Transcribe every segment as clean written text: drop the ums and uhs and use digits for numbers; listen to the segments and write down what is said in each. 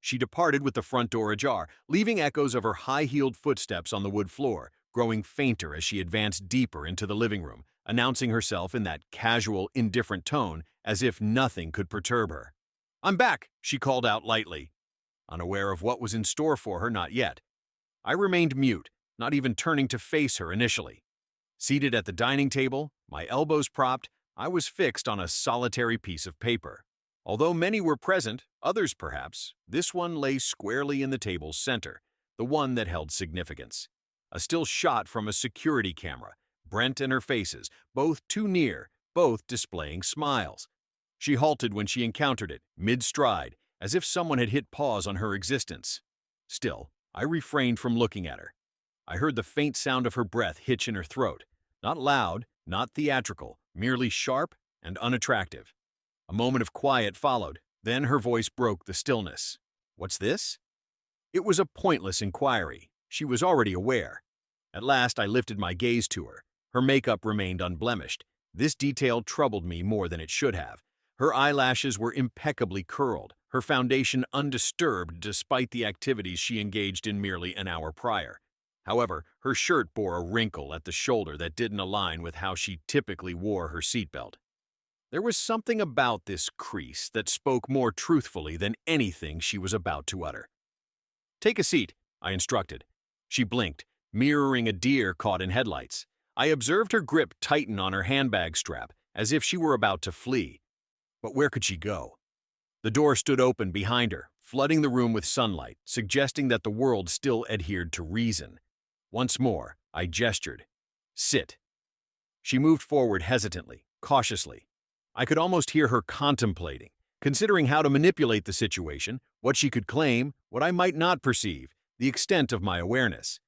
She departed with the front door ajar, leaving echoes of her high-heeled footsteps on the wood floor, growing fainter as she advanced deeper into the living room, announcing herself in that casual, indifferent tone as if nothing could perturb her. "I'm back," she called out lightly. Unaware of what was in store for her, not yet. I remained mute, not even turning to face her initially. Seated at the dining table, my elbows propped, I was fixed on a solitary piece of paper. Although many were present, others perhaps, this one lay squarely in the table's center, the one that held significance. A still shot from a security camera, Brent and her faces, both too near, both displaying smiles. She halted when she encountered it, mid-stride, as if someone had hit pause on her existence. Still, I refrained from looking at her. I heard the faint sound of her breath hitch in her throat. Not loud, not theatrical, merely sharp and unattractive. A moment of quiet followed, then her voice broke the stillness. "What's this?" It was a pointless inquiry. She was already aware. At last I lifted my gaze to her. Her makeup remained unblemished. This detail troubled me more than it should have. Her eyelashes were impeccably curled, her foundation undisturbed despite the activities she engaged in merely an hour prior. However, her shirt bore a wrinkle at the shoulder that didn't align with how she typically wore her seatbelt. There was something about this crease that spoke more truthfully than anything she was about to utter. "Take a seat," I instructed. She blinked, mirroring a deer caught in headlights. I observed her grip tighten on her handbag strap, as if she were about to flee. But where could she go? The door stood open behind her, flooding the room with sunlight, suggesting that the world still adhered to reason. Once more, I gestured. "Sit." She moved forward hesitantly, cautiously. I could almost hear her contemplating, considering how to manipulate the situation, what she could claim, what I might not perceive, the extent of my awareness.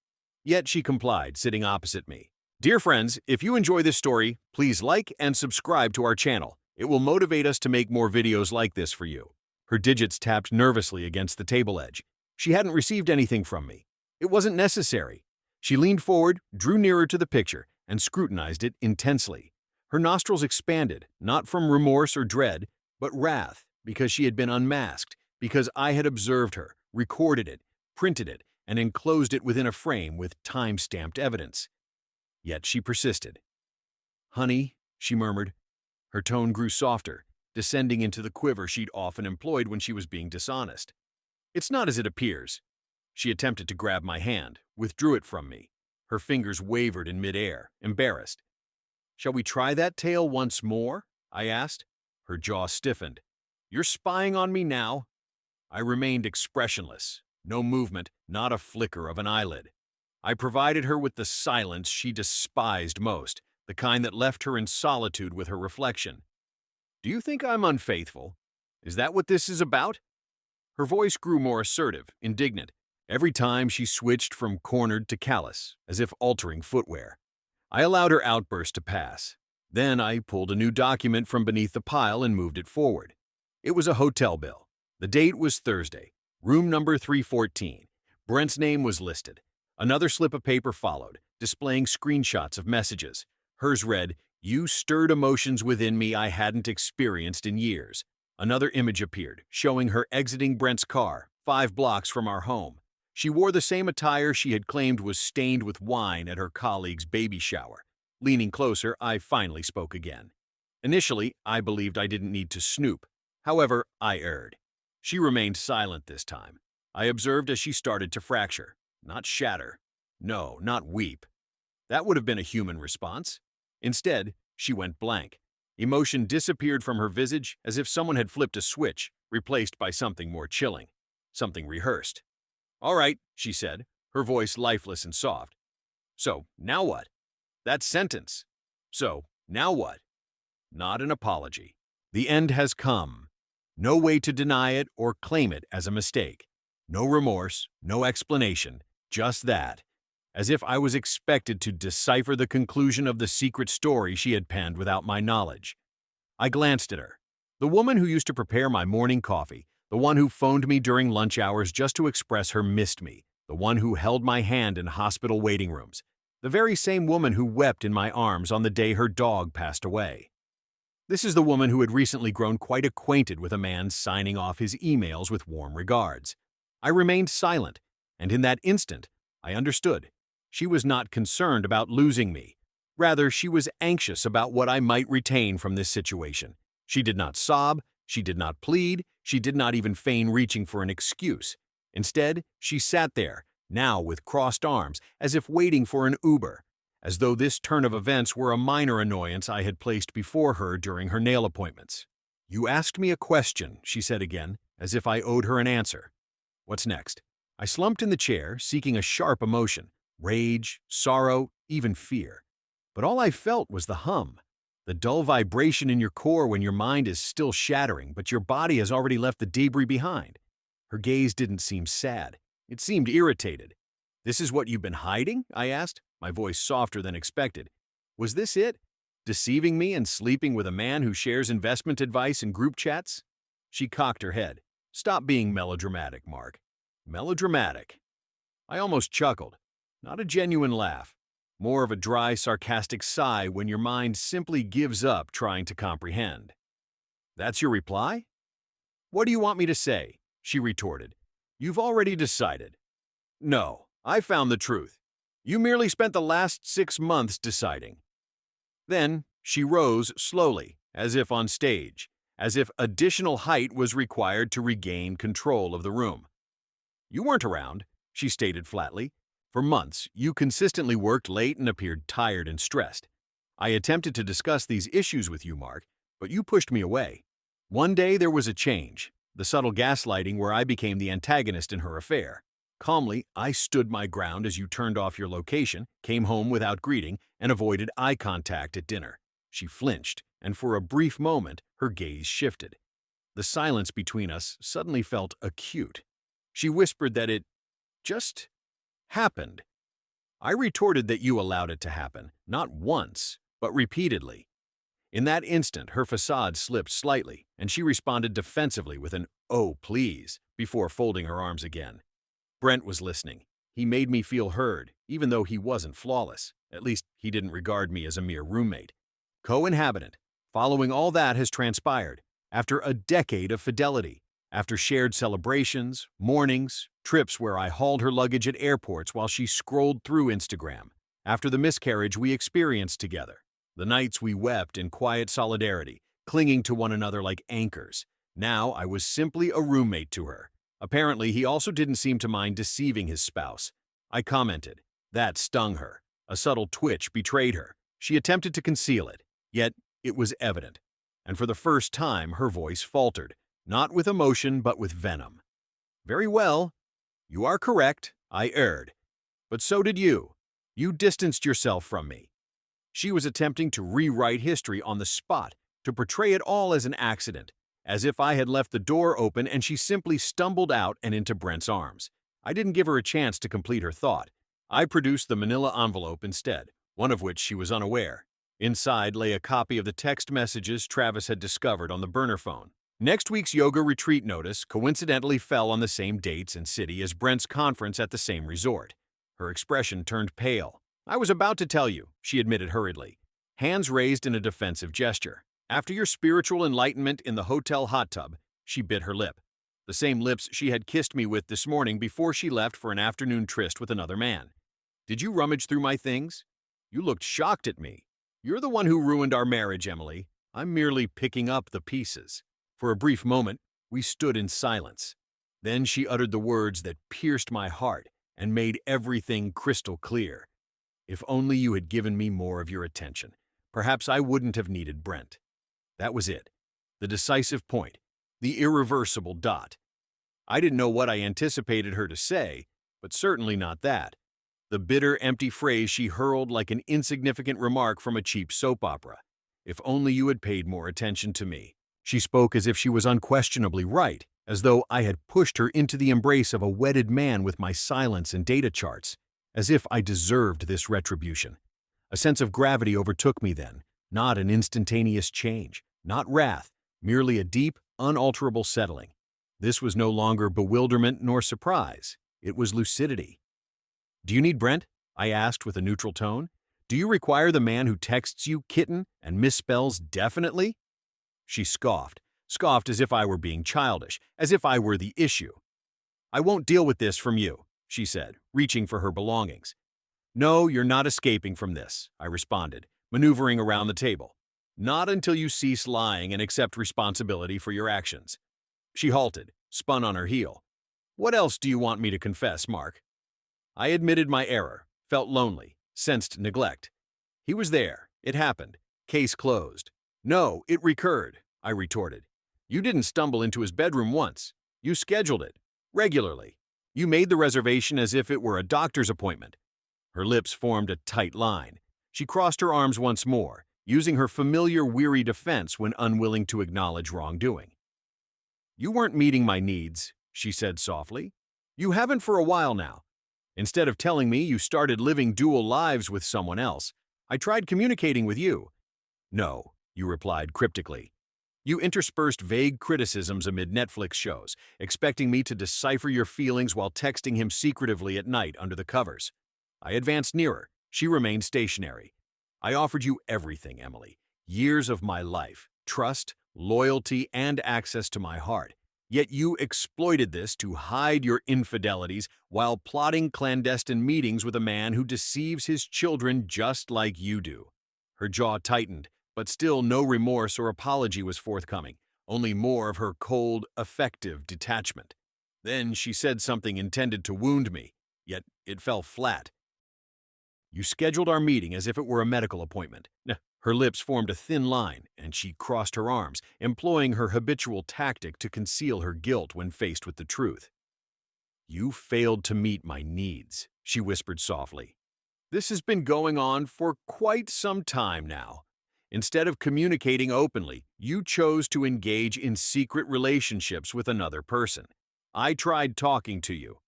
Yet she complied, sitting opposite me. "Dear friends, if you enjoy this story, please like and subscribe to our channel. It will motivate us to make more videos like this for you." Her digits tapped nervously against the table edge. She hadn't received anything from me. It wasn't necessary. She leaned forward, drew nearer to the picture, and scrutinized it intensely. Her nostrils expanded, not from remorse or dread, but wrath, because she had been unmasked, because I had observed her, recorded it, printed it, and enclosed it within a frame with time-stamped evidence. Yet she persisted. "Honey," she murmured. Her tone grew softer, descending into the quiver she'd often employed when she was being dishonest. "It's not as it appears." She attempted to grab my hand, withdrew it from me. Her fingers wavered in midair, embarrassed. "Shall we try that tale once more?" I asked. Her jaw stiffened. "You're spying on me now?" I remained expressionless. No movement, not a flicker of an eyelid. I provided her with the silence she despised most, the kind that left her in solitude with her reflection. "Do you think I'm unfaithful? Is that what this is about?" Her voice grew more assertive, indignant. Every time she switched from cornered to callous, as if altering footwear. I allowed her outburst to pass. Then I pulled a new document from beneath the pile and moved it forward. It was a hotel bill. The date was Thursday, room number 314. Brent's name was listed. Another slip of paper followed, displaying screenshots of messages. Hers read, "You stirred emotions within me I hadn't experienced in years." Another image appeared, showing her exiting Brent's car, 5 blocks from our home. She wore the same attire she had claimed was stained with wine at her colleague's baby shower. Leaning closer, I finally spoke again. Initially, I believed I didn't need to snoop. However, I erred. She remained silent this time. I observed as she started to fracture, not shatter. No, not weep. That would have been a human response. Instead, she went blank. Emotion disappeared from her visage as if someone had flipped a switch, replaced by something more chilling, something rehearsed. "All right," she said, her voice lifeless and soft. "So, now what?" That sentence. "So, now what?" Not an apology. The end has come. No way to deny it or claim it as a mistake. No remorse, no explanation, just that. As if I was expected to decipher the conclusion of the secret story she had penned without my knowledge. I glanced at her. The woman who used to prepare my morning coffee, the one who phoned me during lunch hours just to express her missed me, the one who held my hand in hospital waiting rooms, the very same woman who wept in my arms on the day her dog passed away. This is the woman who had recently grown quite acquainted with a man signing off his emails with warm regards. I remained silent, and in that instant, I understood. She was not concerned about losing me. Rather, she was anxious about what I might retain from this situation. She did not sob, she did not plead, she did not even feign reaching for an excuse. Instead, she sat there, now with crossed arms, as if waiting for an Uber, as though this turn of events were a minor annoyance I had placed before her during her nail appointments. "You asked me a question," she said again, as if I owed her an answer. "What's next?" I slumped in the chair, seeking a sharp emotion, rage, sorrow, even fear. But all I felt was the hum, the dull vibration in your core when your mind is still shattering, but your body has already left the debris behind. Her gaze didn't seem sad. It seemed irritated. "This is what you've been hiding?" I asked, my voice softer than expected. "Was this it? Deceiving me and sleeping with a man who shares investment advice in group chats?" She cocked her head. "Stop being melodramatic, Mark." Melodramatic. I almost chuckled. Not a genuine laugh. More of a dry, sarcastic sigh when your mind simply gives up trying to comprehend. "That's your reply? What do you want me to say?" she retorted. "You've already decided." "No, I found the truth. You merely spent the last 6 months deciding." Then she rose slowly, as if on stage, as if additional height was required to regain control of the room. "You weren't around," she stated flatly. "For months, you consistently worked late and appeared tired and stressed. I attempted to discuss these issues with you, Mark, but you pushed me away. One day there was a change, the subtle gaslighting where I became the antagonist in her affair. Calmly, I stood my ground as you turned off your location, came home without greeting, and avoided eye contact at dinner." She flinched, and for a brief moment, her gaze shifted. The silence between us suddenly felt acute. She whispered that it just happened. I retorted that you allowed it to happen, not once, but repeatedly. In that instant, her facade slipped slightly, and she responded defensively with an "oh, please," before folding her arms again. Brent was listening. He made me feel heard, even though he wasn't flawless. At least, he didn't regard me as a mere roommate. Co-inhabitant. Following all that has transpired, after a decade of fidelity, after shared celebrations, mornings, trips where I hauled her luggage at airports while she scrolled through Instagram, after the miscarriage we experienced together, the nights we wept in quiet solidarity, clinging to one another like anchors. Now I was simply a roommate to her. Apparently, he also didn't seem to mind deceiving his spouse. I commented. That stung her. A subtle twitch betrayed her. She attempted to conceal it, yet it was evident. And for the first time, her voice faltered, not with emotion but with venom. "Very well. You are correct. I erred. But so did you. You distanced yourself from me." She was attempting to rewrite history on the spot, to portray it all as an accident, as if I had left the door open and she simply stumbled out and into Brent's arms. I didn't give her a chance to complete her thought. I produced the manila envelope instead, one of which she was unaware. Inside lay a copy of the text messages Travis had discovered on the burner phone. Next week's yoga retreat notice coincidentally fell on the same dates and city as Brent's conference at the same resort. Her expression turned pale. "I was about to tell you," she admitted hurriedly, hands raised in a defensive gesture. "After your spiritual enlightenment in the hotel hot tub," she bit her lip. The same lips she had kissed me with this morning before she left for an afternoon tryst with another man. "Did you rummage through my things? You looked shocked at me. You're the one who ruined our marriage, Emily. I'm merely picking up the pieces." For a brief moment, we stood in silence. Then she uttered the words that pierced my heart and made everything crystal clear. "If only you had given me more of your attention, perhaps I wouldn't have needed Brent." That was it. The decisive point. The irreversible dot. I didn't know what I anticipated her to say, but certainly not that. The bitter, empty phrase she hurled like an insignificant remark from a cheap soap opera. "If only you had paid more attention to me." She spoke as if she was unquestionably right, as though I had pushed her into the embrace of a wedded man with my silence and data charts, as if I deserved this retribution. A sense of gravity overtook me then, not an instantaneous change, not wrath, merely a deep, unalterable settling. This was no longer bewilderment nor surprise. It was lucidity. "Do you need Brent?" I asked with a neutral tone. "Do you require the man who texts you kitten and misspells definitely?" She scoffed as if I were being childish, as if I were the issue. I won't deal with this from you, she said, reaching for her belongings. No, you're not escaping from this, I responded, maneuvering around the table. Not until you cease lying and accept responsibility for your actions. She halted, spun on her heel. What else do you want me to confess, Mark? I admitted my error, felt lonely, sensed neglect. He was there. It happened. Case closed. No, it recurred, I retorted. You didn't stumble into his bedroom once. You scheduled it. Regularly. You made the reservation as if it were a doctor's appointment. Her lips formed a tight line. She crossed her arms once more, using her familiar weary defense when unwilling to acknowledge wrongdoing. You weren't meeting my needs, she said softly. You haven't for a while now. Instead of telling me you started living dual lives with someone else, I tried communicating with you. No, you replied cryptically. You interspersed vague criticisms amid Netflix shows, expecting me to decipher your feelings while texting him secretively at night under the covers. I advanced nearer. She remained stationary. I offered you everything, Emily. Years of my life, trust, loyalty, and access to my heart. Yet you exploited this to hide your infidelities while plotting clandestine meetings with a man who deceives his children just like you do. Her jaw tightened, but still no remorse or apology was forthcoming, only more of her cold, effective detachment. Then she said something intended to wound me, yet it fell flat. You scheduled our meeting as if it were a medical appointment. Her lips formed a thin line, and she crossed her arms, employing her habitual tactic to conceal her guilt when faced with the truth. You failed to meet my needs, she whispered softly. This has been going on for quite some time now. Instead of communicating openly, you chose to engage in secret relationships with another person. I tried talking to you.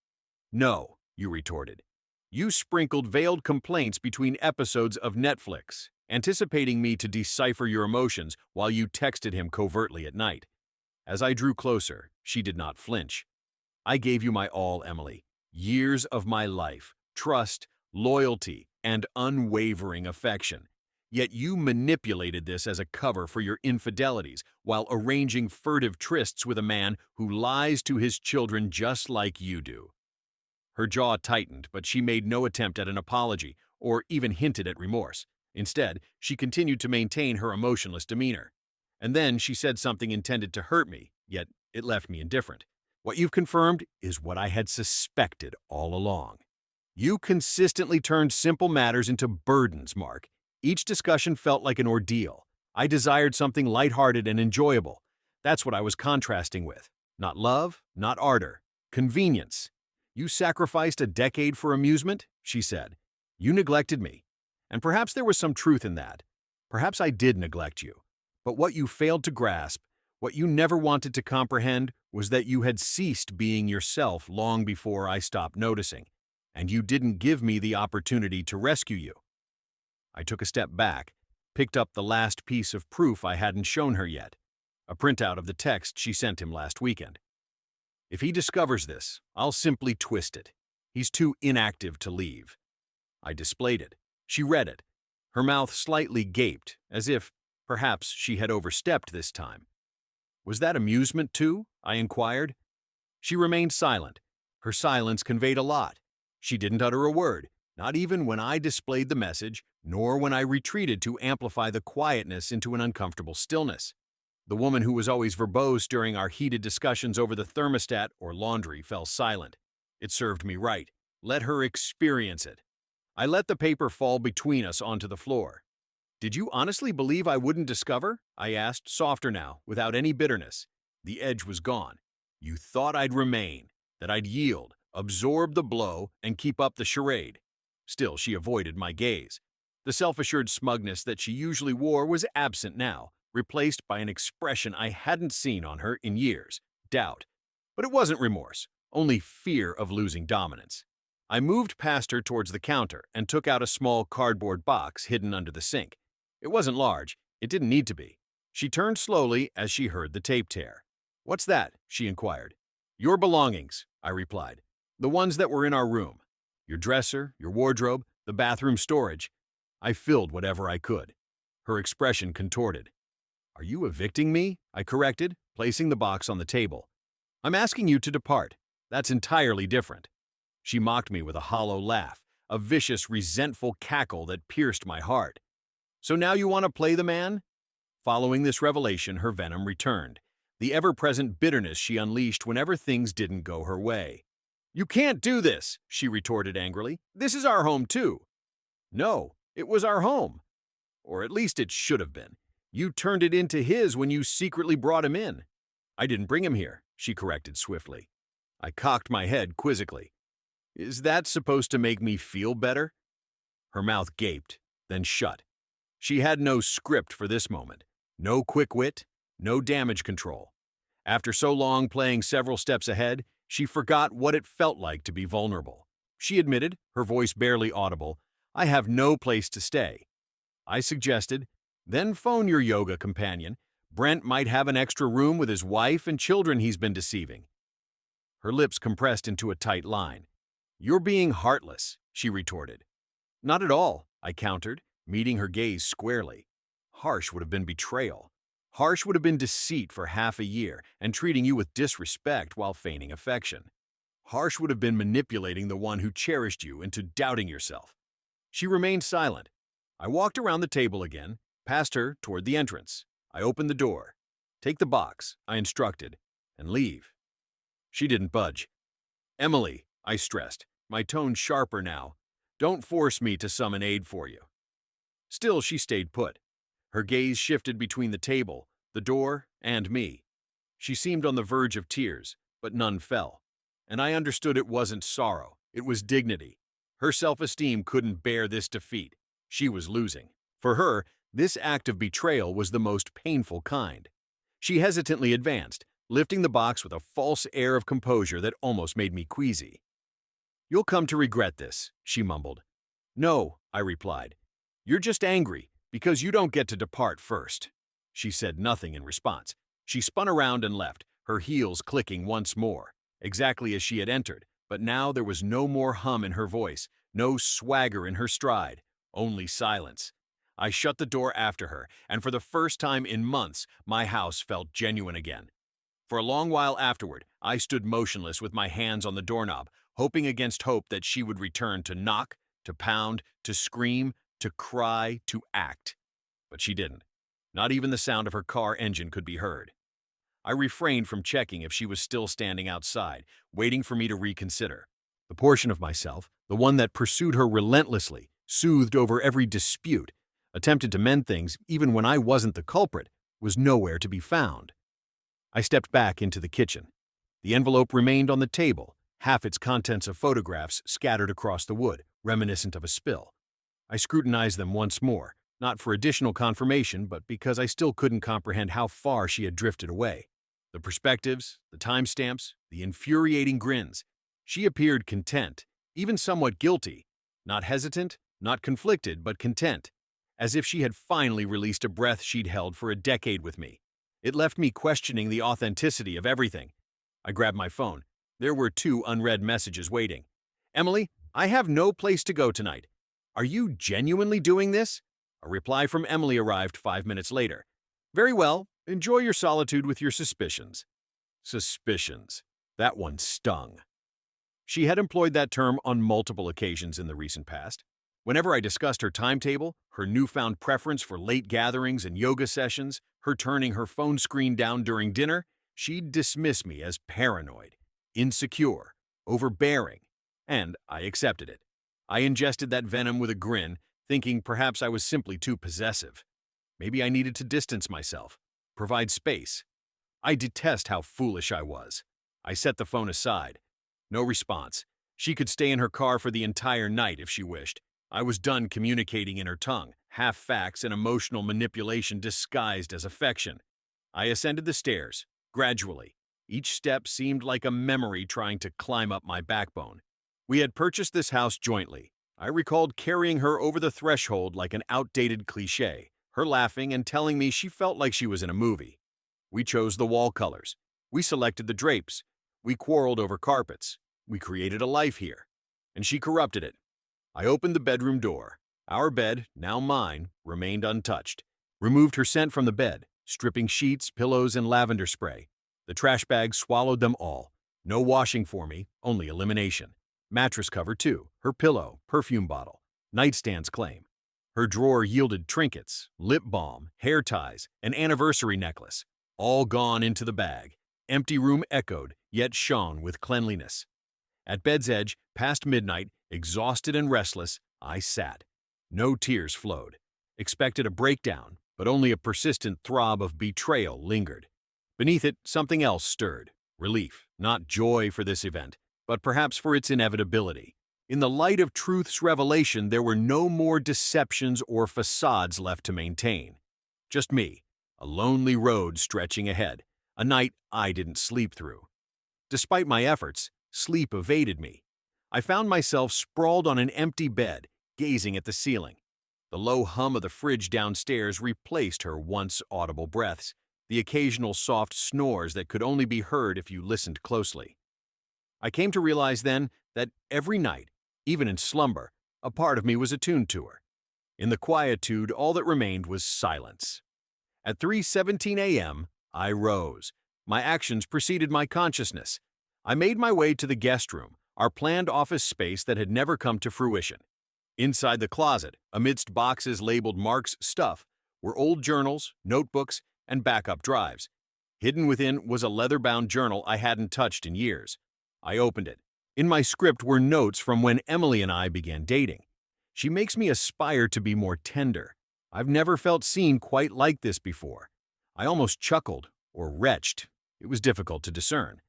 No, you retorted. You sprinkled veiled complaints between episodes of Netflix, anticipating me to decipher your emotions while you texted him covertly at night. As I drew closer, she did not flinch. I gave you my all, Emily. Years of my life, trust, loyalty, and unwavering affection. Yet you manipulated this as a cover for your infidelities while arranging furtive trysts with a man who lies to his children just like you do. Her jaw tightened, but she made no attempt at an apology or even hinted at remorse. Instead, she continued to maintain her emotionless demeanor. And then she said something intended to hurt me, yet it left me indifferent. What you've confirmed is what I had suspected all along. You consistently turned simple matters into burdens, Mark. Each discussion felt like an ordeal. I desired something lighthearted and enjoyable. That's what I was contrasting with. Not love, not ardor. Convenience. You sacrificed a decade for amusement, she said. You neglected me. And perhaps there was some truth in that. Perhaps I did neglect you. But what you failed to grasp, what you never wanted to comprehend, was that you had ceased being yourself long before I stopped noticing, and you didn't give me the opportunity to rescue you. I took a step back, picked up the last piece of proof I hadn't shown her yet, a printout of the text she sent him last weekend. If he discovers this, I'll simply twist it. He's too inactive to leave. I displayed it. She read it. Her mouth slightly gaped, as if, perhaps, she had overstepped this time. Was that amusement, too? I inquired. She remained silent. Her silence conveyed a lot. She didn't utter a word, not even when I displayed the message, nor when I retreated to amplify the quietness into an uncomfortable stillness. The woman who was always verbose during our heated discussions over the thermostat or laundry fell silent. It served me right. Let her experience it. I let the paper fall between us onto the floor. Did you honestly believe I wouldn't discover? I asked, softer now, without any bitterness. The edge was gone. You thought I'd remain, that I'd yield, absorb the blow, and keep up the charade. Still, she avoided my gaze. The self-assured smugness that she usually wore was absent now, replaced by an expression I hadn't seen on her in years, doubt. But it wasn't remorse, only fear of losing dominance. I moved past her towards the counter and took out a small cardboard box hidden under the sink. It wasn't large. It didn't need to be. She turned slowly as she heard the tape tear. "What's that?" she inquired. "Your belongings," I replied. "The ones that were in our room. Your dresser, your wardrobe, the bathroom storage." I filled whatever I could. Her expression contorted. "Are you evicting me?" I corrected, placing the box on the table. "I'm asking you to depart." That's entirely different." She mocked me with a hollow laugh, a vicious, resentful cackle that pierced my heart. "So now you want to play the man?" Following this revelation, her venom returned, the ever-present bitterness she unleashed whenever things didn't go her way. "You can't do this," she retorted angrily. "This is our home, too." "No, it was our home. Or at least it should have been. You turned it into his when you secretly brought him in." "I didn't bring him here," she corrected swiftly. I cocked my head quizzically. "Is that supposed to make me feel better?" Her mouth gaped, then shut. She had no script for this moment. No quick wit, no damage control. After so long playing several steps ahead, she forgot what it felt like to be vulnerable. She admitted, her voice barely audible, "I have no place to stay." I suggested, "Then phone your yoga companion. Brent might have an extra room with his wife and children he's been deceiving." Her lips compressed into a tight line. "You're being heartless," she retorted. "Not at all," I countered, meeting her gaze squarely. Harsh would have been betrayal. Harsh would have been deceit for half a year and treating you with disrespect while feigning affection. Harsh would have been manipulating the one who cherished you into doubting yourself. She remained silent. I walked around the table again, past her toward the entrance. I opened the door. "Take the box," I instructed, "and leave." She didn't budge. "Emily," I stressed, my tone sharper now, "don't force me to summon aid for you." Still, she stayed put. Her gaze shifted between the table, the door, and me. She seemed on the verge of tears, but none fell. And I understood it wasn't sorrow, it was dignity. Her self-esteem couldn't bear this defeat. She was losing. For her, this act of betrayal was the most painful kind. She hesitantly advanced, lifting the box with a false air of composure that almost made me queasy. "You'll come to regret this," she mumbled. "No," I replied. "You're just angry because you don't get to depart first." She said nothing in response. She spun around and left, her heels clicking once more, exactly as she had entered, but now there was no more hum in her voice, no swagger in her stride, only silence. I shut the door after her, and for the first time in months, my house felt genuine again. For a long while afterward, I stood motionless with my hands on the doorknob, hoping against hope that she would return to knock, to pound, to scream, to cry, to act. But she didn't. Not even the sound of her car engine could be heard. I refrained from checking if she was still standing outside, waiting for me to reconsider. The portion of myself, the one that pursued her relentlessly, soothed over every dispute, attempted to mend things even when I wasn't the culprit, was nowhere to be found. I stepped back into the kitchen. The envelope remained on the table, half its contents of photographs scattered across the wood, reminiscent of a spill. I scrutinized them once more, not for additional confirmation, but because I still couldn't comprehend how far she had drifted away. The perspectives, the timestamps, the infuriating grins. She appeared content, even somewhat guilty, not hesitant, not conflicted, but content, as if she had finally released a breath she'd held for a decade with me. It left me questioning the authenticity of everything. I grabbed my phone. There were 2 unread messages waiting. "Emily, I have no place to go tonight. Are you genuinely doing this?" A reply from Emily arrived 5 minutes later. "Very well. Enjoy your solitude with your suspicions." Suspicions. That one stung. She had employed that term on multiple occasions in the recent past. Whenever I discussed her timetable, her newfound preference for late gatherings and yoga sessions, her turning her phone screen down during dinner, she'd dismiss me as paranoid, insecure, overbearing, and I accepted it. I ingested that venom with a grin, thinking perhaps I was simply too possessive. Maybe I needed to distance myself, provide space. I detest how foolish I was. I set the phone aside. No response. She could stay in her car for the entire night if she wished. I was done communicating in her tongue, half facts and emotional manipulation disguised as affection. I ascended the stairs, gradually. Each step seemed like a memory trying to climb up my backbone. We had purchased this house jointly. I recalled carrying her over the threshold like an outdated cliché, her laughing and telling me she felt like she was in a movie. We chose the wall colors. We selected the drapes. We quarreled over carpets. We created a life here. And she corrupted it. I opened the bedroom door. Our bed, now mine, remained untouched. Removed her scent from the bed, stripping sheets, pillows, and lavender spray. The trash bag swallowed them all. No washing for me, only elimination. Mattress cover too, her pillow, perfume bottle, nightstand's claim. Her drawer yielded trinkets, lip balm, hair ties, an anniversary necklace, all gone into the bag. Empty room echoed, yet shone with cleanliness. At bed's edge, past midnight, exhausted and restless, I sat. No tears flowed. Expected a breakdown, but only a persistent throb of betrayal lingered. Beneath it, something else stirred. Relief, not joy for this event, but perhaps for its inevitability. In the light of truth's revelation, there were no more deceptions or facades left to maintain. Just me, a lonely road stretching ahead, a night I didn't sleep through. Despite my efforts, sleep evaded me. I found myself sprawled on an empty bed, gazing at the ceiling. The low hum of the fridge downstairs replaced her once audible breaths, the occasional soft snores that could only be heard if you listened closely. I came to realize then that every night, even in slumber, a part of me was attuned to her. In the quietude, all that remained was silence. At 3:17 a.m., I rose. My actions preceded my consciousness. I made my way to the guest room, our planned office space that had never come to fruition. Inside the closet, amidst boxes labeled Mark's stuff, were old journals, notebooks, and backup drives. Hidden within was a leather-bound journal I hadn't touched in years. I opened it. In my script were notes from when Emily and I began dating. She makes me aspire to be more tender. I've never felt seen quite like this before. I almost chuckled, or retched. It was difficult to discern.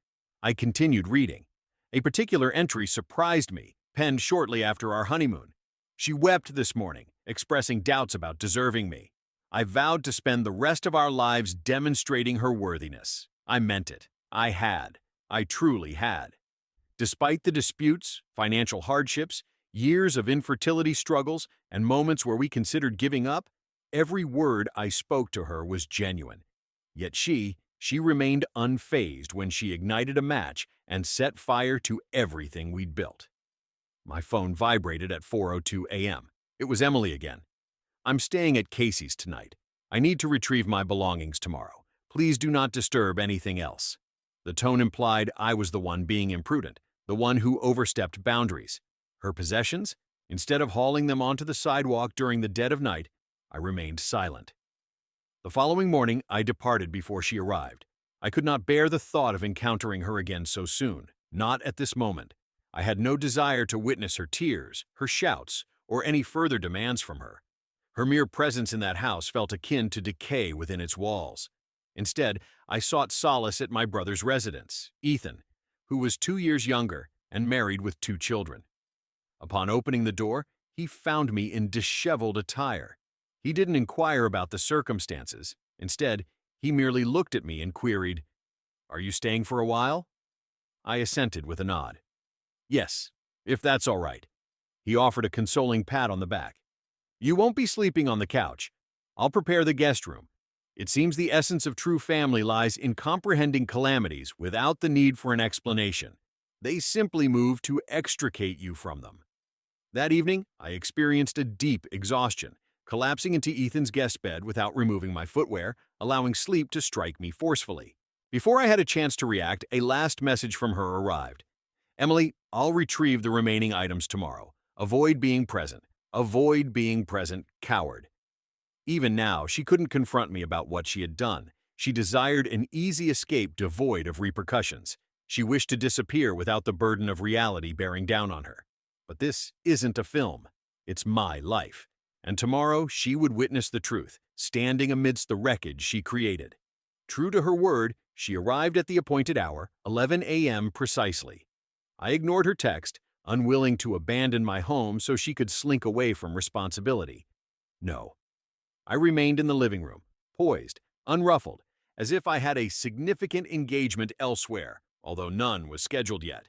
I continued reading. A particular entry surprised me, penned shortly after our honeymoon. She wept this morning, expressing doubts about deserving me. I vowed to spend the rest of our lives demonstrating her worthiness. I meant it. I had. I truly had. Despite the disputes, financial hardships, years of infertility struggles, and moments where we considered giving up, every word I spoke to her was genuine. Yet she remained unfazed when she ignited a match and set fire to everything we'd built. My phone vibrated at 4:02 a.m. It was Emily again. "I'm staying at Casey's tonight. I need to retrieve my belongings tomorrow. Please do not disturb anything else." The tone implied I was the one being imprudent, the one who overstepped boundaries. Her possessions? Instead of hauling them onto the sidewalk during the dead of night, I remained silent. The following morning, I departed before she arrived. I could not bear the thought of encountering her again so soon, not at this moment. I had no desire to witness her tears, her shouts, or any further demands from her. Her mere presence in that house felt akin to decay within its walls. Instead, I sought solace at my brother's residence, Ethan, who was 2 years younger and married with 2 children. Upon opening the door, he found me in disheveled attire. He didn't inquire about the circumstances. Instead, he merely looked at me and queried, "Are you staying for a while?" I assented with a nod. "Yes, if that's all right." He offered a consoling pat on the back. "You won't be sleeping on the couch. I'll prepare the guest room. It seems the essence of true family lies in comprehending calamities without the need for an explanation. They simply move to extricate you from them." That evening, I experienced a deep exhaustion, collapsing into Ethan's guest bed without removing my footwear, allowing sleep to strike me forcefully. Before I had a chance to react, a last message from her arrived. "Emily, I'll retrieve the remaining items tomorrow. Avoid being present. Avoid being present, coward." Even now, she couldn't confront me about what she had done. She desired an easy escape devoid of repercussions. She wished to disappear without the burden of reality bearing down on her. But this isn't a film. It's my life. And tomorrow she would witness the truth, standing amidst the wreckage she created. True to her word, she arrived at the appointed hour, 11 a.m. precisely. I ignored her text, unwilling to abandon my home so she could slink away from responsibility. No. I remained in the living room, poised, unruffled, as if I had a significant engagement elsewhere, although none was scheduled yet.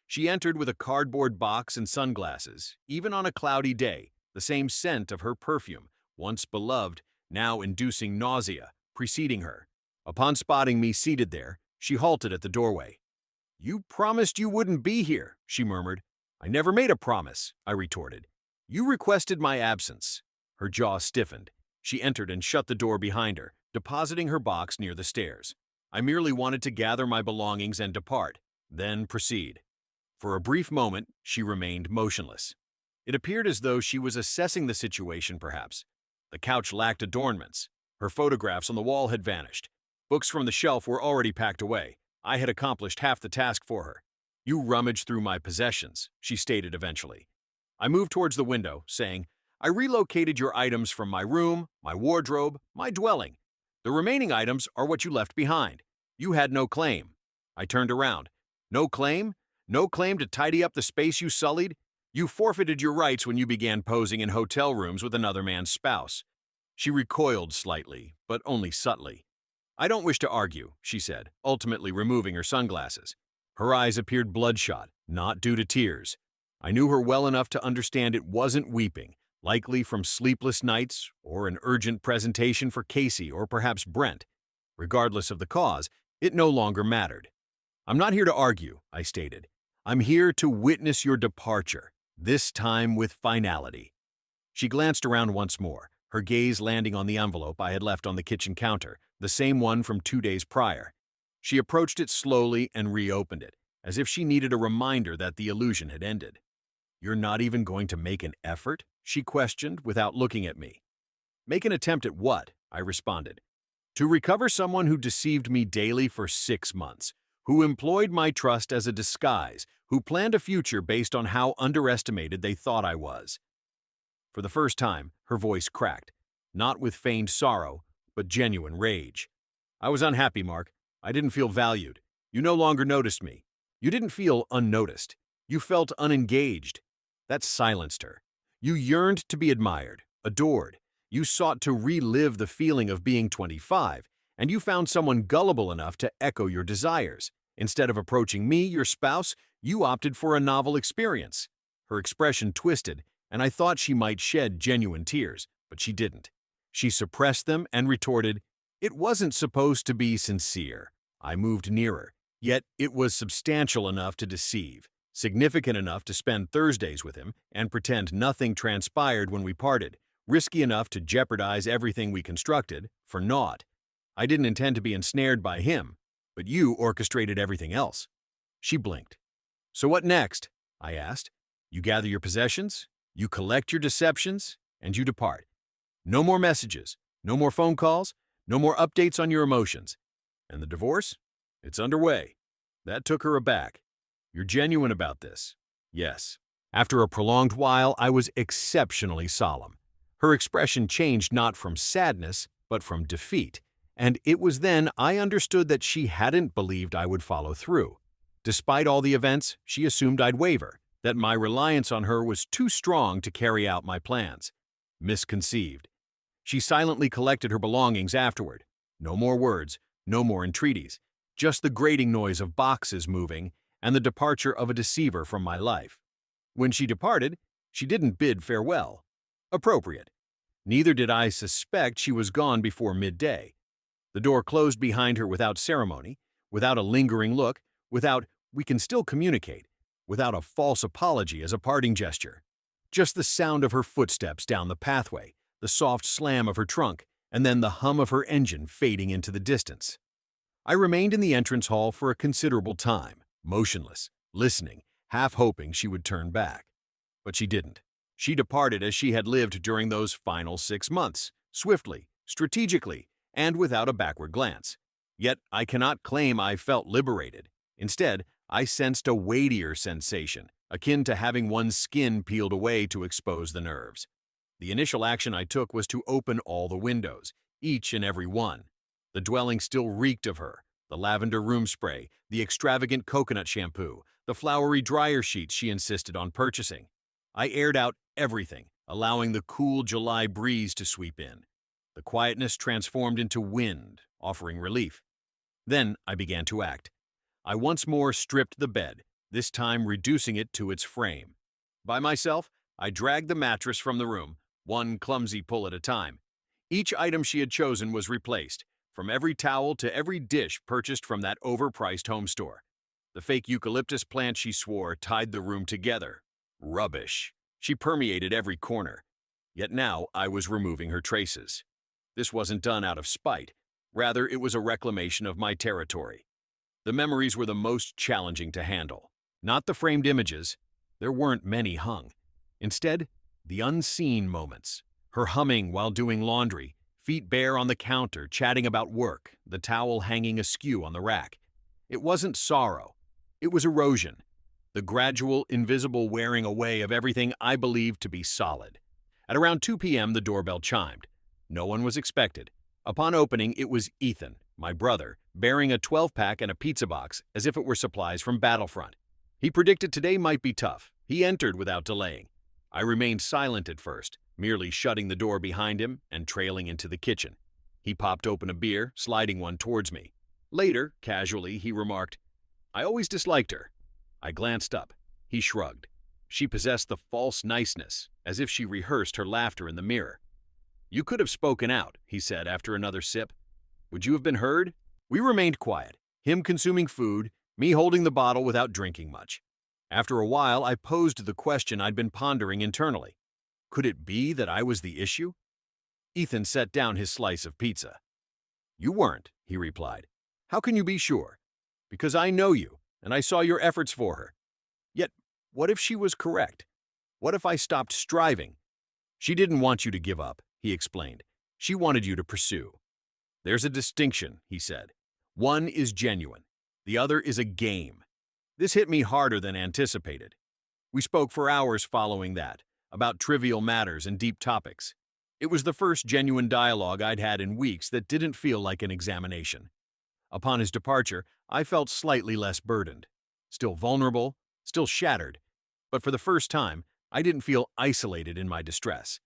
She entered with a cardboard box and sunglasses, even on a cloudy day, the same scent of her perfume, once beloved, now inducing nausea, preceding her. Upon spotting me seated there, she halted at the doorway. "You promised you wouldn't be here," she murmured. "I never made a promise," I retorted. "You requested my absence." Her jaw stiffened. She entered and shut the door behind her, depositing her box near the stairs. I merely wanted to gather my belongings and depart. then proceed. For a brief moment, she remained motionless. It appeared as though she was assessing the situation, perhaps. The couch lacked adornments. Her photographs on the wall had vanished. Books from the shelf were already packed away. I had accomplished half the task for her. "You rummaged through my possessions," she stated eventually. I moved towards the window, saying, "I relocated your items from my room, my wardrobe, my dwelling. The remaining items are what you left behind. You had no claim." I turned around. "No claim? No claim to tidy up the space you sullied? You forfeited your rights when you began posing in hotel rooms with another man's spouse." She recoiled slightly, but only subtly. "I don't wish to argue," she said, ultimately removing her sunglasses. Her eyes appeared bloodshot, not due to tears. I knew her well enough to understand it wasn't weeping, likely from sleepless nights or an urgent presentation for Casey or perhaps Brent. Regardless of the cause, it no longer mattered. "I'm not here to argue," I stated. "I'm here to witness your departure, this time with finality." She glanced around once more, her gaze landing on the envelope I had left on the kitchen counter, the same one from 2 days prior. She approached it slowly and reopened it, as if she needed a reminder that the illusion had ended. "You're not even going to make an effort?" she questioned without looking at me. "Make an attempt at what?" I responded. "To recover someone who deceived me daily for 6 months, who employed my trust as a disguise, who planned a future based on how underestimated they thought I was." For the first time, her voice cracked, not with feigned sorrow, but genuine rage. "I was unhappy, Mark. I didn't feel valued. You no longer noticed me. You didn't feel unnoticed. You felt unengaged." That silenced her. "You yearned to be admired, adored. You sought to relive the feeling of being 25, and you found someone gullible enough to echo your desires. Instead of approaching me, your spouse, you opted for a novel experience." Her expression twisted, and I thought she might shed genuine tears, but she didn't. She suppressed them and retorted, "It wasn't supposed to be sincere." I moved nearer, yet it was substantial enough to deceive, significant enough to spend Thursdays with him and pretend nothing transpired when we parted, risky enough to jeopardize everything we constructed for naught. I didn't intend to be ensnared by him, but you orchestrated everything else. She blinked. "So what next?" I asked. "You gather your possessions, you collect your deceptions, and you depart. No more messages, no more phone calls, no more updates on your emotions. And the divorce? It's underway." That took her aback. "You're genuine about this?" "Yes." After a prolonged while, I was exceptionally solemn. Her expression changed not from sadness, but from defeat, and it was then I understood that she hadn't believed I would follow through. Despite all the events, she assumed I'd waver, that my reliance on her was too strong to carry out my plans. Misconceived. She silently collected her belongings afterward. No more words, no more entreaties, just the grating noise of boxes moving and the departure of a deceiver from my life. When she departed, she didn't bid farewell. Appropriate. Neither did I suspect she was gone before midday. The door closed behind her without ceremony, without a lingering look, without "we can still communicate," without a false apology as a parting gesture. Just the sound of her footsteps down the pathway, the soft slam of her trunk, and then the hum of her engine fading into the distance. I remained in the entrance hall for a considerable time, motionless, listening, half hoping she would turn back. But she didn't. She departed as she had lived during those final 6 months, swiftly, strategically, and without a backward glance. Yet I cannot claim I felt liberated. Instead, I sensed a weightier sensation, akin to having one's skin peeled away to expose the nerves. The initial action I took was to open all the windows, each and every one. The dwelling still reeked of her, the lavender room spray, the extravagant coconut shampoo, the flowery dryer sheets she insisted on purchasing. I aired out everything, allowing the cool July breeze to sweep in. The quietness transformed into wind, offering relief. Then I began to act. I once more stripped the bed, this time reducing it to its frame. By myself, I dragged the mattress from the room, one clumsy pull at a time. Each item she had chosen was replaced, from every towel to every dish purchased from that overpriced home store. The fake eucalyptus plant she swore tied the room together. Rubbish. She permeated every corner. Yet now I was removing her traces. This wasn't done out of spite. Rather, it was a reclamation of my territory. The memories were the most challenging to handle. Not the framed images. There weren't many hung. Instead, the unseen moments. Her humming while doing laundry, feet bare on the counter, chatting about work, the towel hanging askew on the rack. It wasn't sorrow. It was erosion. The gradual, invisible wearing away of everything I believed to be solid. At around 2 p.m., the doorbell chimed. No one was expected. Upon opening, it was Ethan, my brother, bearing a 12-pack and a pizza box as if it were supplies from Battlefront. He predicted today might be tough. He entered without delaying. I remained silent at first, merely shutting the door behind him and trailing into the kitchen. He popped open a beer, sliding one towards me. Later, casually, he remarked, "I always disliked her." I glanced up. He shrugged. She possessed the false niceness, as if she rehearsed her laughter in the mirror. "You could have spoken out," he said after another sip. "Would you have been heard?" We remained quiet, him consuming food, me holding the bottle without drinking much. After a while, I posed the question I'd been pondering internally. Could it be that I was the issue? Ethan set down his slice of pizza. "You weren't," he replied. "How can you be sure?" "Because I know you, and I saw your efforts for her. Yet, what if she was correct? What if I stopped striving?" "She didn't want you to give up," he explained. "She wanted you to pursue." "There's a distinction," he said. "One is genuine. The other is a game." This hit me harder than anticipated. We spoke for hours following that, about trivial matters and deep topics. It was the first genuine dialogue I'd had in weeks that didn't feel like an examination. Upon his departure, I felt slightly less burdened. Still vulnerable, still shattered, but for the first time, I didn't feel isolated in my distress.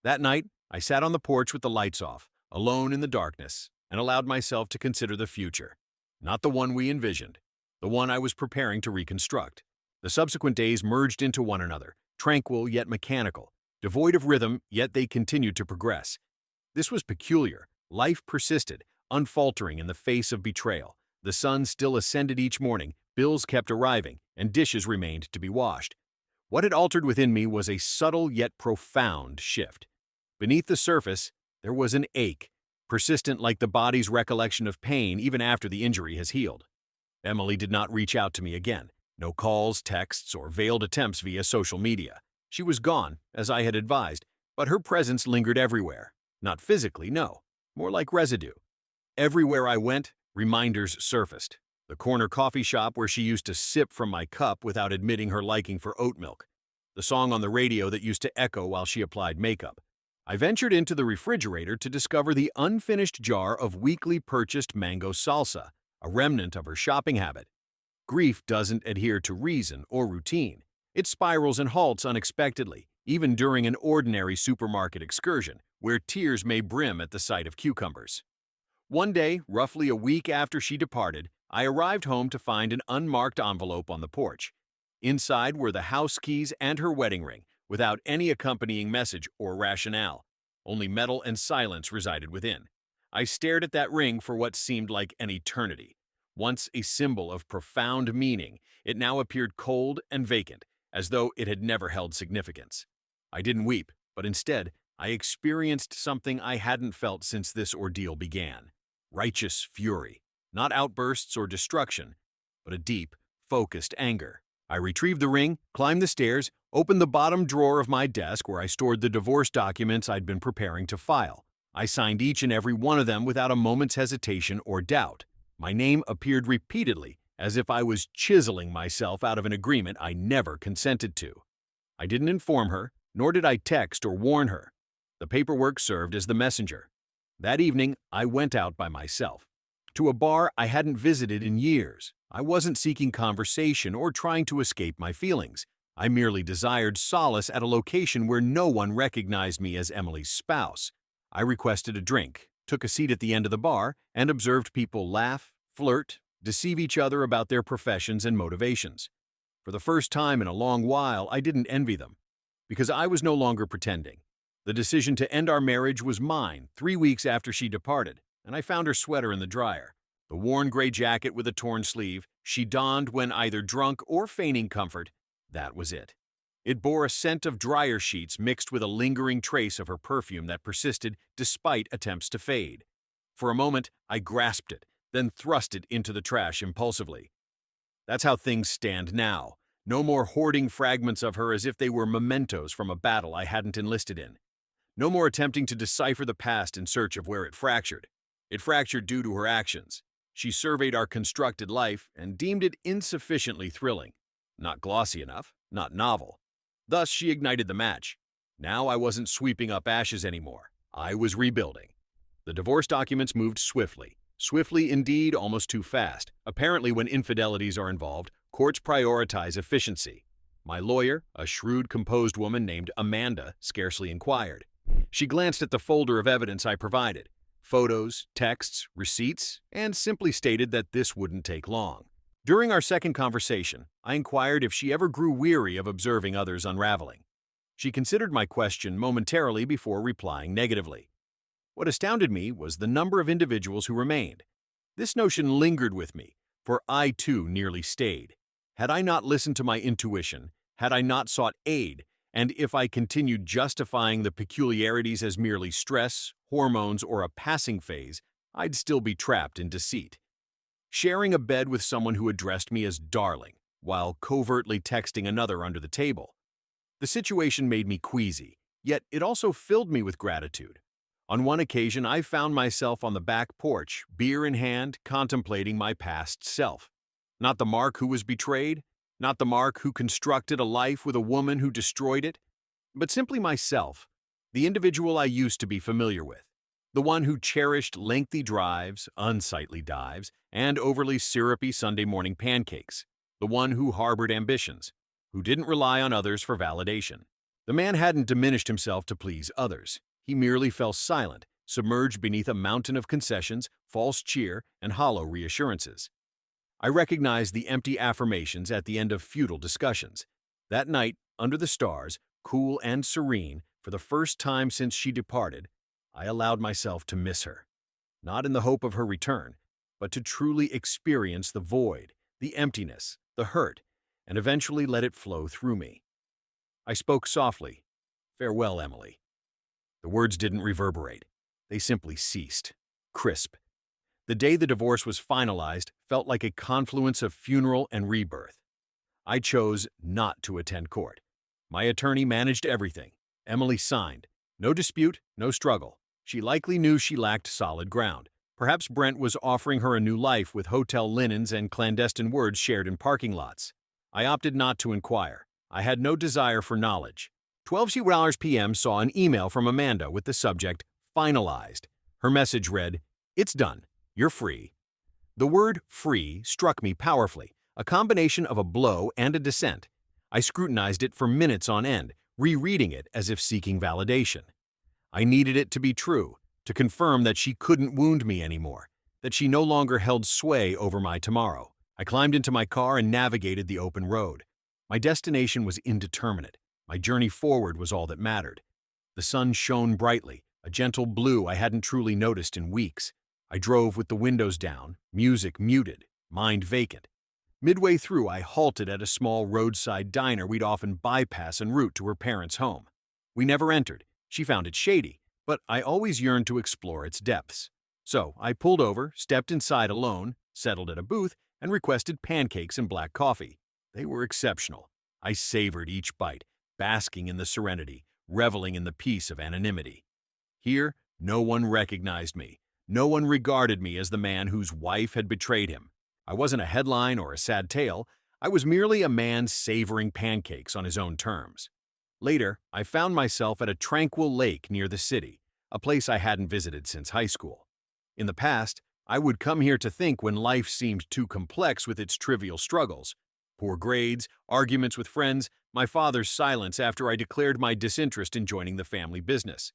That night, I sat on the porch with the lights off, alone in the darkness, and allowed myself to consider the future. Not the one we envisioned, the one I was preparing to reconstruct. The subsequent days merged into one another, tranquil yet mechanical, devoid of rhythm, yet they continued to progress. This was peculiar. Life persisted, unfaltering in the face of betrayal. The sun still ascended each morning, bills kept arriving, and dishes remained to be washed. What had altered within me was a subtle yet profound shift. Beneath the surface, there was an ache, persistent like the body's recollection of pain even after the injury has healed. Emily did not reach out to me again. No calls, texts, or veiled attempts via social media. She was gone, as I had advised, but her presence lingered everywhere. Not physically, no. More like residue. Everywhere I went, reminders surfaced. The corner coffee shop where she used to sip from my cup without admitting her liking for oat milk. The song on the radio that used to echo while she applied makeup. I ventured into the refrigerator to discover the unfinished jar of weekly purchased mango salsa, a remnant of her shopping habit. Grief doesn't adhere to reason or routine. It spirals and halts unexpectedly, even during an ordinary supermarket excursion, where tears may brim at the sight of cucumbers. One day, roughly a week after she departed, I arrived home to find an unmarked envelope on the porch. Inside were the house keys and her wedding ring, without any accompanying message or rationale. Only metal and silence resided within. I stared at that ring for what seemed like an eternity. Once a symbol of profound meaning, it now appeared cold and vacant, as though it had never held significance. I didn't weep, but instead, I experienced something I hadn't felt since this ordeal began. Righteous fury. Not outbursts or destruction, but a deep, focused anger. I retrieved the ring, climbed the stairs, opened the bottom drawer of my desk where I stored the divorce documents I'd been preparing to file. I signed each and every one of them without a moment's hesitation or doubt. My name appeared repeatedly, as if I was chiseling myself out of an agreement I never consented to. I didn't inform her, nor did I text or warn her. The paperwork served as the messenger. That evening, I went out by myself. To a bar I hadn't visited in years. I wasn't seeking conversation or trying to escape my feelings. I merely desired solace at a location where no one recognized me as Emily's spouse. I requested a drink, took a seat at the end of the bar, and observed people laugh, flirt, deceive each other about their professions and motivations. For the first time in a long while, I didn't envy them, because I was no longer pretending. The decision to end our marriage was mine 3 weeks after she departed, and I found her sweater in the dryer. The worn gray jacket with a torn sleeve she donned when either drunk or feigning comfort, that was it. It bore a scent of dryer sheets mixed with a lingering trace of her perfume that persisted despite attempts to fade. For a moment, I grasped it, then thrust it into the trash impulsively. That's how things stand now. No more hoarding fragments of her as if they were mementos from a battle I hadn't enlisted in. No more attempting to decipher the past in search of where it fractured. It fractured due to her actions. She surveyed our constructed life and deemed it insufficiently thrilling. Not glossy enough, not novel. Thus, she ignited the match. Now I wasn't sweeping up ashes anymore. I was rebuilding. The divorce documents moved swiftly. Swiftly indeed, almost too fast. Apparently, when infidelities are involved, courts prioritize efficiency. My lawyer, a shrewd, composed woman named Amanda, scarcely inquired. She glanced at the folder of evidence I provided, photos, texts, receipts, and simply stated that this wouldn't take long. During our second conversation, I inquired if she ever grew weary of observing others unraveling. She considered my question momentarily before replying negatively. What astounded me was the number of individuals who remained. This notion lingered with me, for I too nearly stayed. Had I not listened to my intuition, had I not sought aid, and if I continued justifying the peculiarities as merely stress, hormones, or a passing phase, I'd still be trapped in deceit. Sharing a bed with someone who addressed me as darling, while covertly texting another under the table. The situation made me queasy, yet it also filled me with gratitude. On one occasion, I found myself on the back porch, beer in hand, contemplating my past self. Not the Mark who was betrayed, not the Mark who constructed a life with a woman who destroyed it, but simply myself, the individual I used to be familiar with. The one who cherished lengthy drives, unsightly dives, and overly syrupy Sunday morning pancakes. The one who harbored ambitions, who didn't rely on others for validation. The man hadn't diminished himself to please others. He merely fell silent, submerged beneath a mountain of concessions, false cheer, and hollow reassurances. I recognized the empty affirmations at the end of futile discussions. That night, under the stars, cool and serene, for the first time since she departed, I allowed myself to miss her. Not in the hope of her return, but to truly experience the void, the emptiness, the hurt, and eventually let it flow through me. I spoke softly, "Farewell, Emily." The words didn't reverberate. They simply ceased, crisp. The day the divorce was finalized felt like a confluence of funeral and rebirth. I chose not to attend court. My attorney managed everything. Emily signed. No dispute, no struggle. She likely knew she lacked solid ground. Perhaps Brent was offering her a new life with hotel linens and clandestine words shared in parking lots. I opted not to inquire. I had no desire for knowledge. 12 p.m. saw an email from Amanda with the subject, "Finalized." Her message read, "It's done. You're free." The word "free" struck me powerfully, a combination of a blow and a descent. I scrutinized it for minutes on end, rereading it as if seeking validation. I needed it to be true, to confirm that she couldn't wound me anymore, that she no longer held sway over my tomorrow. I climbed into my car and navigated the open road. My destination was indeterminate. My journey forward was all that mattered. The sun shone brightly, a gentle blue I hadn't truly noticed in weeks. I drove with the windows down, music muted, mind vacant. Midway through, I halted at a small roadside diner we'd often bypass en route to her parents' home. We never entered. She found it shady, but I always yearned to explore its depths. So I pulled over, stepped inside alone, settled at a booth, and requested pancakes and black coffee. They were exceptional. I savored each bite, basking in the serenity, reveling in the peace of anonymity. Here, no one recognized me. No one regarded me as the man whose wife had betrayed him. I wasn't a headline or a sad tale. I was merely a man savoring pancakes on his own terms. Later, I found myself at a tranquil lake near the city, a place I hadn't visited since high school. In the past, I would come here to think when life seemed too complex with its trivial struggles. Poor grades, arguments with friends, my father's silence after I declared my disinterest in joining the family business.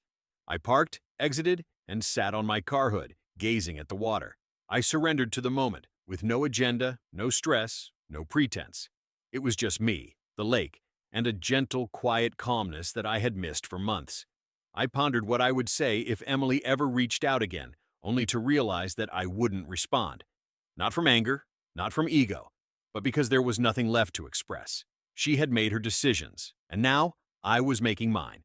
I parked, exited, and sat on my car hood, gazing at the water. I surrendered to the moment, with no agenda, no stress, no pretense. It was just me, the lake, and a gentle, quiet calmness that I had missed for months. I pondered what I would say if Emily ever reached out again, only to realize that I wouldn't respond. Not from anger, not from ego, but because there was nothing left to express. She had made her decisions, and now I was making mine.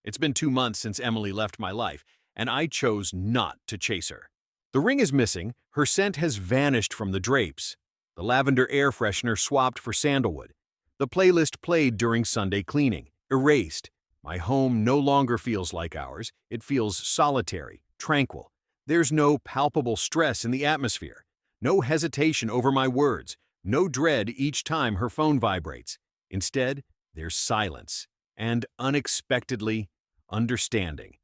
It's been 2 months since Emily left my life, and I chose not to chase her. The ring is missing, her scent has vanished from the drapes. The lavender air freshener swapped for sandalwood. The playlist played during Sunday cleaning, erased. My home no longer feels like ours, it feels solitary, tranquil. There's no palpable stress in the atmosphere, no hesitation over my words, no dread each time her phone vibrates. Instead, there's silence, and unexpectedly, understanding.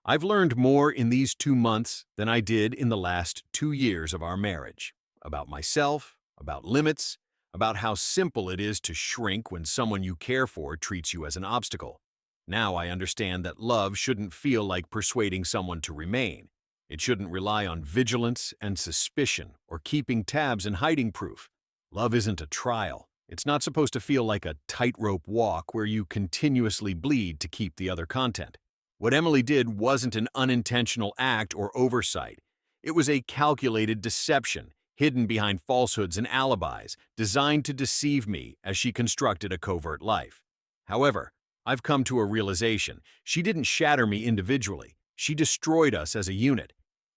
I've learned more in these 2 months than I did in the last 2 years of our marriage. About myself, about limits, about how simple it is to shrink when someone you care for treats you as an obstacle. Now I understand that love shouldn't feel like persuading someone to remain. It shouldn't rely on vigilance and suspicion or keeping tabs and hiding proof. Love isn't a trial. It's not supposed to feel like a tightrope walk where you continuously bleed to keep the other content. What Emily did wasn't an unintentional act or oversight. It was a calculated deception, hidden behind falsehoods and alibis, designed to deceive me as she constructed a covert life. However, I've come to a realization. She didn't shatter me individually. She destroyed us as a unit.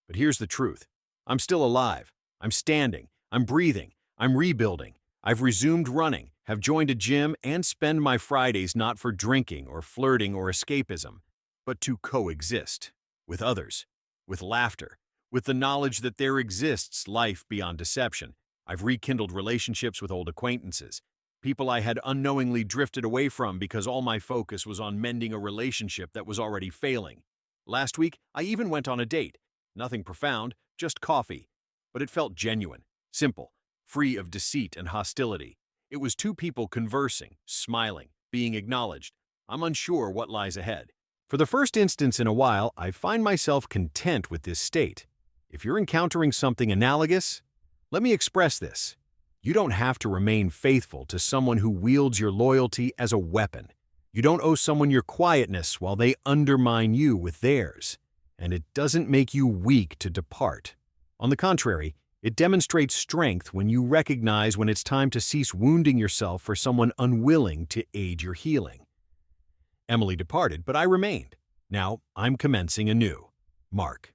But here's the truth. I'm still alive. I'm standing. I'm breathing. I'm rebuilding. I've resumed running, have joined a gym, and spend my Fridays not for drinking or flirting or escapism, but to coexist with others, with laughter, with the knowledge that there exists life beyond deception. I've rekindled relationships with old acquaintances, people I had unknowingly drifted away from because all my focus was on mending a relationship that was already failing. Last week, I even went on a date. Nothing profound, just coffee. But it felt genuine, simple, free of deceit and hostility. It was two people conversing, smiling, being acknowledged. I'm unsure what lies ahead. For the first instance in a while, I find myself content with this state. If you're encountering something analogous, let me express this. You don't have to remain faithful to someone who wields your loyalty as a weapon. You don't owe someone your quietness while they undermine you with theirs. And it doesn't make you weak to depart. On the contrary, it demonstrates strength when you recognize when it's time to cease wounding yourself for someone unwilling to aid your healing. Emily departed, but I remained. Now I'm commencing anew. Mark.